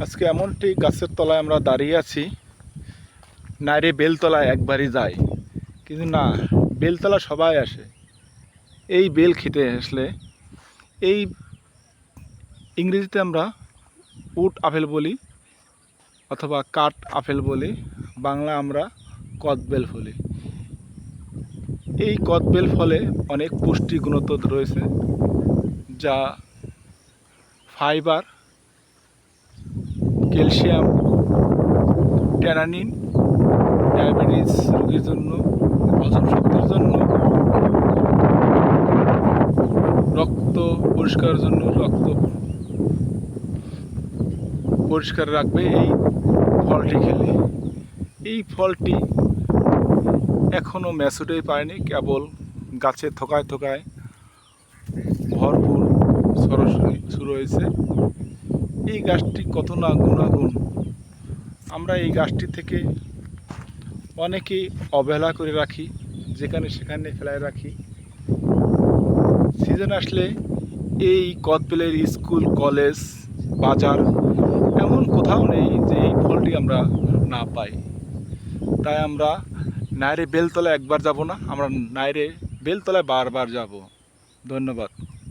আজকে এমনটি গাছের তলায় আমরা দাঁড়িয়ে আছি, নাইরে বেলতলায় একবারই যাই, কিন্তু না, বেলতলা সবাই আসে এই বেল খেতে আসলে। এই ইংরেজিতে আমরা উড আপেল বলি অথবা কাঠ আপেল বলি, বাংলা আমরা কদবেল বলি। এই কদবেল ফলে অনেক পুষ্টি গুণতত্ত্ব রয়েছে, যা ফাইবার, ক্যালসিয়াম, ট্যানানিন, ডায়াবেটিস রোগীর জন্য, হজম শক্তির জন্য, রক্ত পরিষ্কারের জন্য, রক্ত পরিষ্কার রাখবে এই ফলটি খেলে। এই ফলটি এখনও ম্যাচুরেই পায়নি, কেবল গাছে থোকায় থোকায় ভরপুর সরাসরি শুরু হয়েছে। এই গাছটি কত না গুণাগুণ, আমরা এই গাছটি থেকে অনেকেই অবহেলা করে রাখি, যেখানে সেখানে ফেলায় রাখি। সিজন আসলে এই কদবেলের স্কুল, কলেজ, বাজার এমন কোথাও নেই যে এই ফলটি আমরা না পাই। তাই আমরা নাইরে বেলতলায় একবার যাব না, আমরা নাইরে বেলতলায় বারবার যাব। ধন্যবাদ।